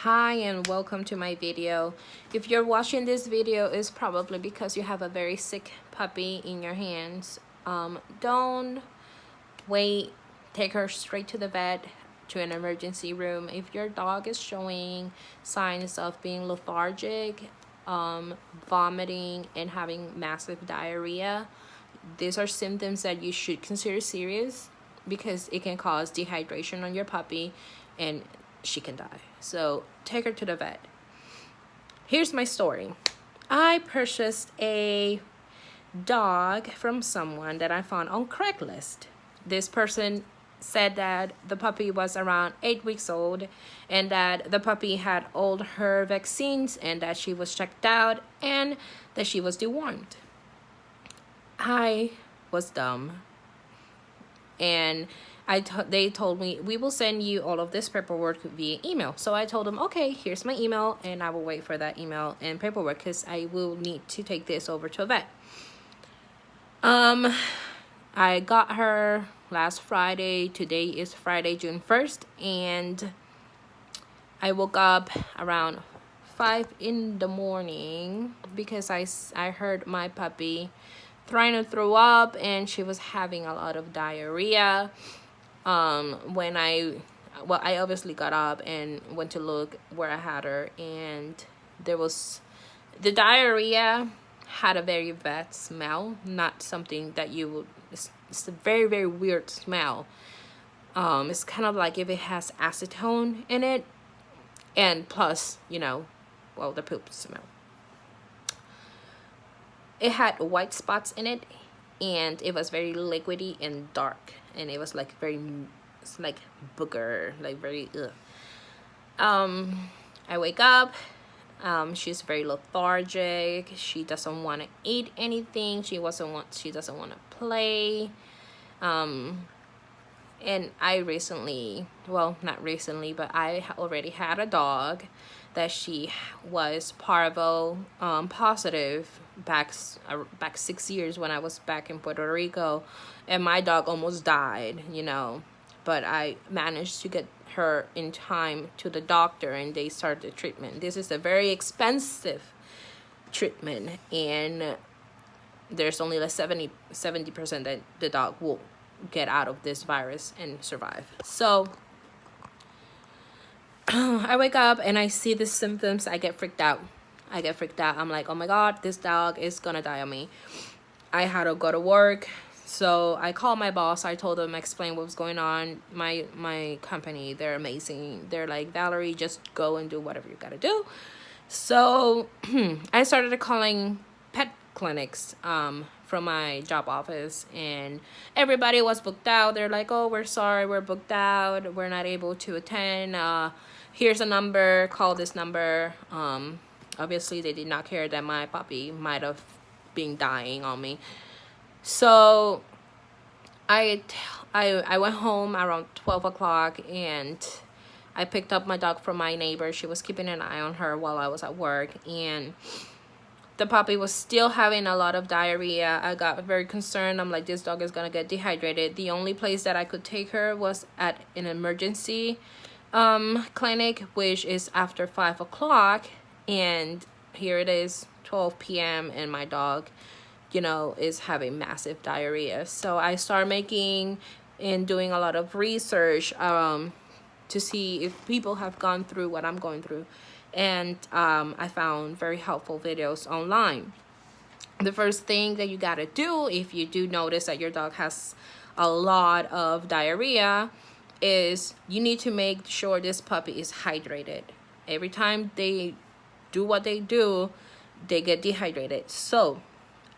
Hi and welcome to my video. If you're watching this video, it's probably because you have a very sick puppy in your hands. Don't wait. Take her straight to the vet, to an emergency room. If your dog is showing signs of being lethargic, vomiting, and having massive diarrhea, these are symptoms that you should consider serious because it can cause dehydration on your puppy and she can die. So take her to the vet. Here's my story. I purchased a dog from someone that I found on Craigslist. This person said that the puppy was around 8 weeks old and that the puppy had all her vaccines and that she was checked out and that she was dewormed. I was dumb, and they told me, we will send you all of this paperwork via email. So I told them, okay, here's my email, and I will wait for that email and paperwork because I will need to take this over to a vet. I got her last Friday. Today is Friday, June 1st, and I woke up around 5 in the morning because I heard my puppy trying to throw up and she was having a lot of diarrhea. When I obviously got up and went to look where I had her, and the diarrhea had a very bad smell, not something that you would, it's a very, very weird smell. It's kind of like if it has acetone in it, and plus, the poop smell. It had white spots in it, and it was very liquidy and dark, and it was like it's like booger, like very I wake up. She's very lethargic. She doesn't want to eat anything. She doesn't want to play. And I recently, well, not recently, but I already had a dog that she was Parvo positive back 6 years when I was back in Puerto Rico, and my dog almost died, but I managed to get her in time to the doctor and they started the treatment. This is a very expensive treatment, and there's only like 70% that the dog will get out of this virus and survive. So I wake up and I see the symptoms. I get freaked out. I'm like, oh my God, this dog is gonna die on me. I had to go to work. So I called my boss. I told them, explain what was going on. My company, they're amazing. They're like, Valerie, just go and do whatever you gotta do. So I started calling pet clinics from my job office, and everybody was booked out. They're like, oh, we're sorry, we're booked out, we're not able to attend. Here's a number, call this number. Obviously they did not care that my puppy might have been dying on me. So I went home around 12 o'clock and I picked up my dog from my neighbor. She was keeping an eye on her while I was at work, and the puppy was still having a lot of diarrhea. I got very concerned. I'm like, this dog is gonna get dehydrated. The only place that I could take her was at an emergency clinic, which is after 5 o'clock, and here it is 12 p.m. and my dog is having massive diarrhea. So I started making and doing a lot of research to see if people have gone through what I'm going through, and I found very helpful videos online. The first thing that you gotta do if you do notice that your dog has a lot of diarrhea is you need to make sure this puppy is hydrated. Every time they do what they do, they get dehydrated. So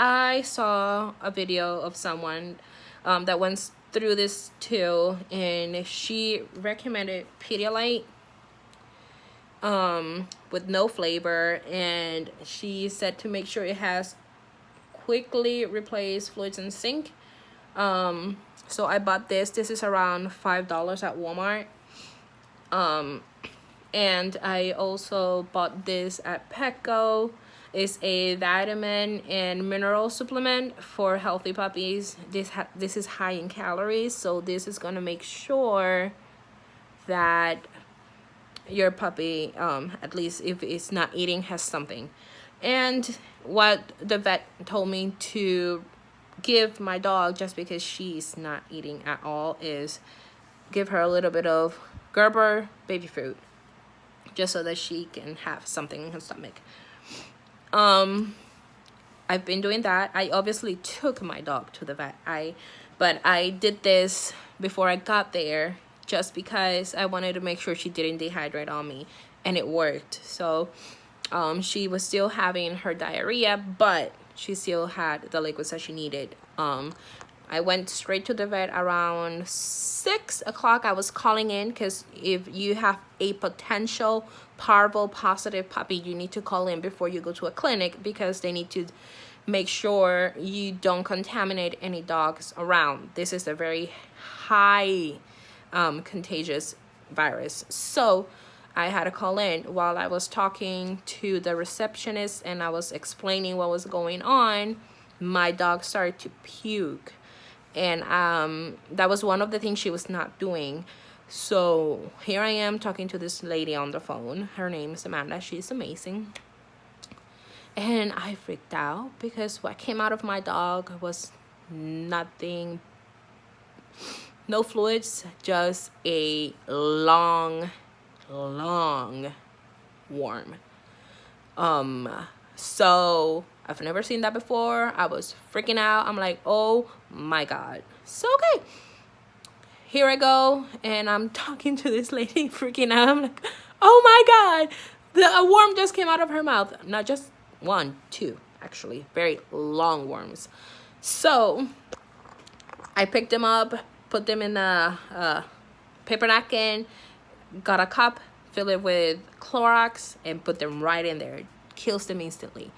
I saw a video of someone that went through this too, and she recommended Pedialyte with no flavor, and she said to make sure it has quickly replace fluids in sink. So I bought this. This is around $5 at Walmart. And I also bought this at Petco. It's a vitamin and mineral supplement for healthy puppies. This is high in calories, so this is gonna make sure that your puppy, at least if it's not eating, has something. And what the vet told me to give my dog, just because she's not eating at all, is give her a little bit of Gerber baby food, just so that she can have something in her stomach. I've been doing that. I obviously took my dog to the vet. But I did this before I got there, just because I wanted to make sure she didn't dehydrate on me, and it worked. So she was still having her diarrhea, but she still had the liquids that she needed. I went straight to the vet around 6 o'clock. I was calling in because if you have a potential parvo positive puppy, you need to call in before you go to a clinic, because they need to make sure you don't contaminate any dogs around. This is a very high contagious virus. So I had to call in. While I was talking to the receptionist and I was explaining what was going on, my dog started to puke. And that was one of the things she was not doing. So here I am talking to this lady on the phone. Her name is Amanda. She's amazing. And I freaked out, because what came out of my dog was nothing, no fluids, just a long worm. So I've never seen that before. I was freaking out. I'm like, oh my God. So okay, here I go, and I'm talking to this lady, freaking out. I'm like, oh my God, a worm just came out of her mouth. Not just one, two, actually, very long worms. So I picked them up, put them in a paper napkin, got a cup, fill it with Clorox, and put them right in there. It kills them instantly.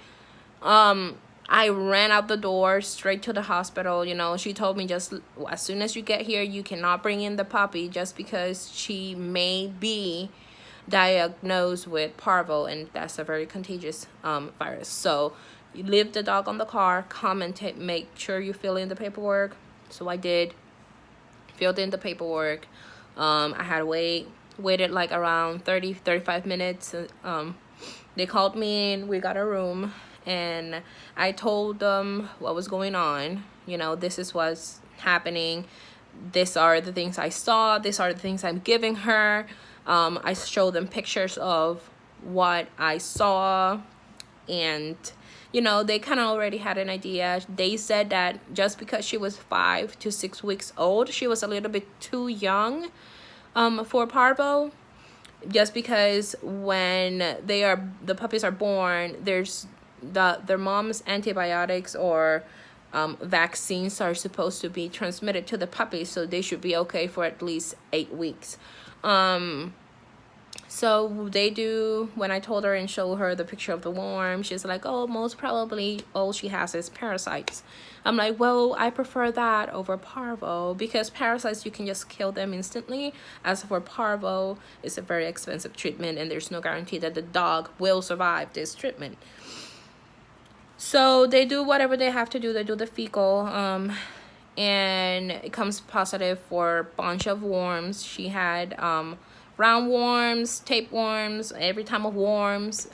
I ran out the door straight to the hospital. You know, she told me, just as soon as you get here, you cannot bring in the puppy, just because she may be diagnosed with parvo, and that's a very contagious virus. So you leave the dog on the car, come and make sure you fill in the paperwork. So I did, filled in the paperwork. I had waited like around 35 minutes. They called me in, we got a room, and I told them what was going on. You know, this is what's happening. These are the things I saw. These are the things I'm giving her. I showed them pictures of what I saw, and you know, they kind of already had an idea. They said that just because she was 5 to 6 weeks old, she was a little bit too young for parvo, just because when the puppies are born, there's their mom's antibiotics or vaccines are supposed to be transmitted to the puppies, so they should be okay for at least 8 weeks. So they do, when I told her and showed her the picture of the worm, she's like, oh, most probably all she has is parasites. I'm like, well, I prefer that over parvo, because parasites, you can just kill them instantly. As for parvo, it's a very expensive treatment, and there's no guarantee that the dog will survive this treatment. So they do whatever they have to do. They do the fecal, and it comes positive for a bunch of worms. She had round worms, tapeworms, every type of worms.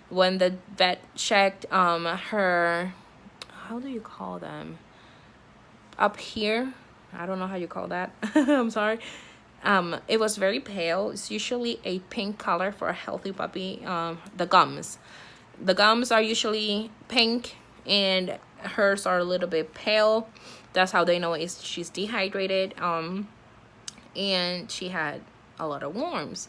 When the vet checked her, how do you call them? Up here, I don't know how you call that. I'm sorry. It was very pale. It's usually a pink color for a healthy puppy. The gums are usually pink, and hers are a little bit pale. That's how they know she's dehydrated. And she had a lot of worms.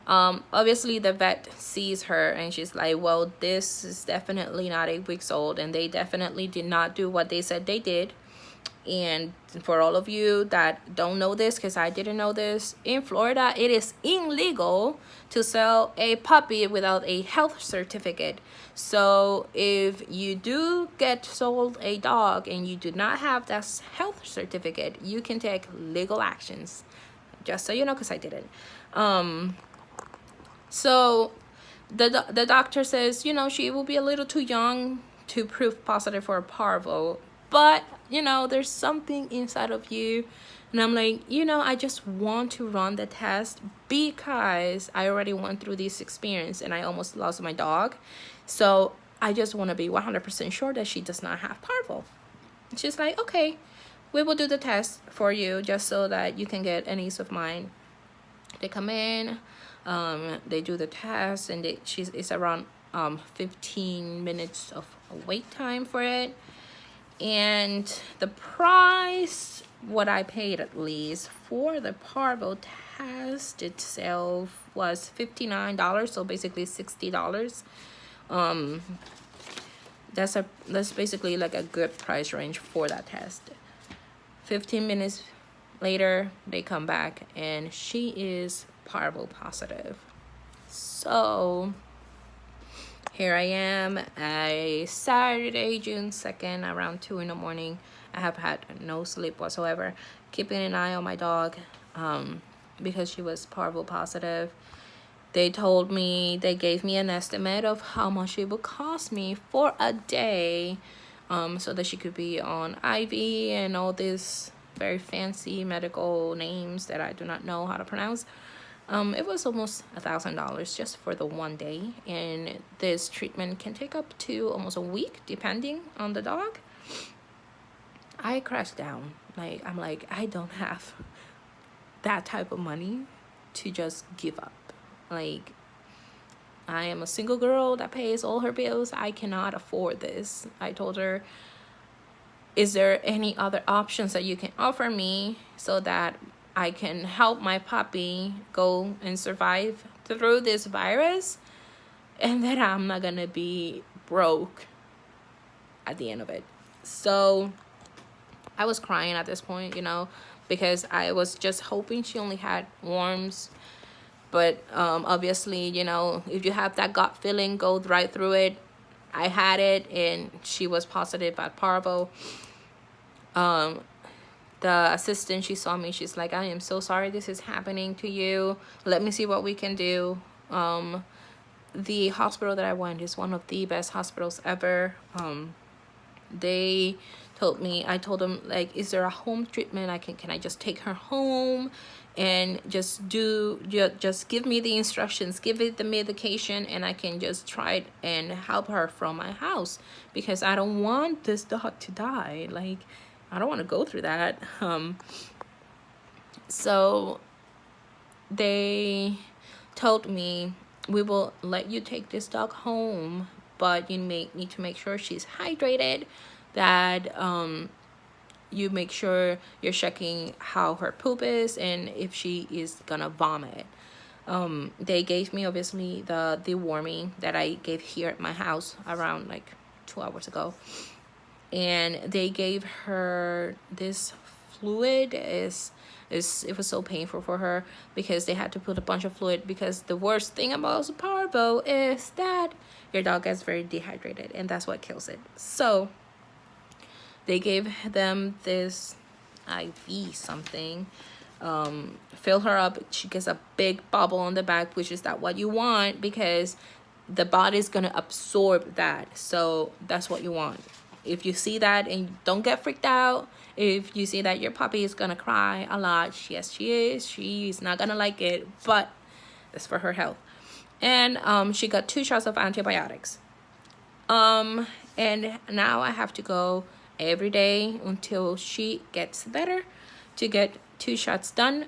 Obviously the vet sees her and she's like, well, this is definitely not 8 weeks old, and they definitely did not do what they said they did. And for all of you that don't know this, because I didn't know this, in Florida it is illegal to sell a puppy without a health certificate. So if you do get sold a dog and you do not have that health certificate, you can take legal actions, just so you know, because I didn't. So the doctor says, you know, she will be a little too young to prove positive for parvo, but you know, there's something inside of you And I'm like, you know, I just want to run the test because I already went through this experience and I almost lost my dog. So I just want to be 100% sure that she does not have parvo. She's like, okay, we will do the test for you just so that you can get an ease of mind. They come in, they do the test, and it's around 15 minutes of wait time for it. And the price, what I paid at least for the parvo test itself was $59, so basically $60. That's basically like a good price range for that test. 15 minutes later, they come back and she is parvo positive. So here I am, a Saturday, June 2nd, around 2 in the morning. I have had no sleep whatsoever, keeping an eye on my dog because she was parvo positive. They told me, they gave me an estimate of how much it would cost me for a day, so that she could be on IV and all these very fancy medical names that I do not know how to pronounce. It was almost $1,000 just for the one day, and this treatment can take up to almost a week depending on the dog. I crashed down. I'm like, I don't have that type of money to just give up. Like, I am a single girl that pays all her bills. I cannot afford this. I told her, is there any other options that you can offer me so that I can help my puppy go and survive through this virus, and that I'm not gonna be broke at the end of it? So I was crying at this point, you know, because I was just hoping she only had worms. But obviously, you know, if you have that gut feeling, go right through it. I had it, and she was positive at parvo. The assistant, she saw me. She's like, I am so sorry this is happening to you. Let me see what we can do. The hospital that I went is one of the best hospitals ever. They told me, I told them, like, is there a home treatment? Can I just take her home and just give me the instructions, give it the medication, and I can just try it and help her from my house, because I don't want this dog to die. Like, I don't want to go through that. So they told me, we will let you take this dog home, but you need to make sure she's hydrated, that you make sure you're checking how her poop is and if she is gonna vomit. They gave me, obviously, the deworming that I gave here at my house around like 2 hours ago, and they gave her this fluid. It was so painful for her because they had to put a bunch of fluid, because the worst thing about parvo is that your dog gets very dehydrated, and that's what kills it. So they gave them this IV something, fill her up. She gets a big bubble on the back, which is not what you want, because the body's gonna absorb that. So that's what you want. If you see that, and don't get freaked out, if you see that your puppy is gonna cry a lot, yes, she is. She's not gonna like it, but it's for her health. And she got 2 shots of antibiotics. And now I have to go every day until she gets better to get 2 shots done.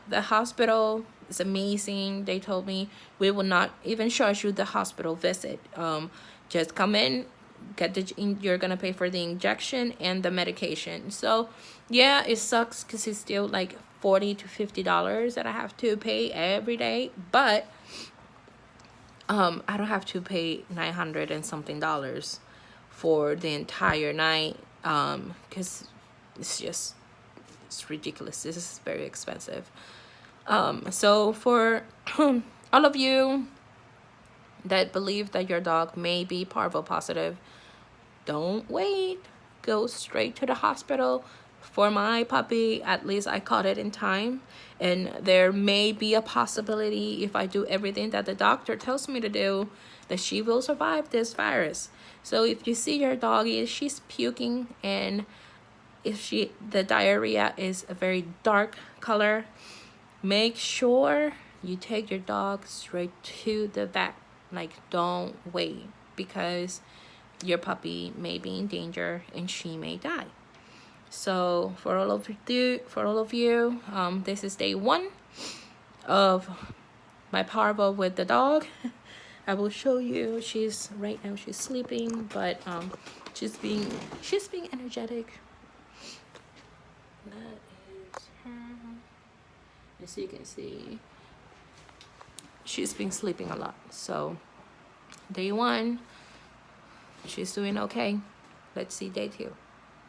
The hospital is amazing. They told me, we will not even charge you the hospital visit. Just come in, you're gonna pay for the injection and the medication. So yeah, it sucks because it's still like $40 to $50 that I have to pay every day, but I don't have to pay $900 and something for the entire night, because it's ridiculous. This is very expensive. So for all of you that believe that your dog may be parvo positive, don't wait. Go straight to the hospital. For my puppy, at least I caught it in time, and there may be a possibility, if I do everything that the doctor tells me to do, that she will survive this virus. So if you see your doggy, she's puking and if the diarrhea is a very dark color, make sure you take your dog straight to the vet. Like, don't wait, because your puppy may be in danger and she may die. So for all of you, this is day 1 of my parvo with the dog. I will show you. She's right now, she's sleeping, but she's being energetic. That is her. As you can see, she's been sleeping a lot. So day 1, she's doing okay. Let's see day 2.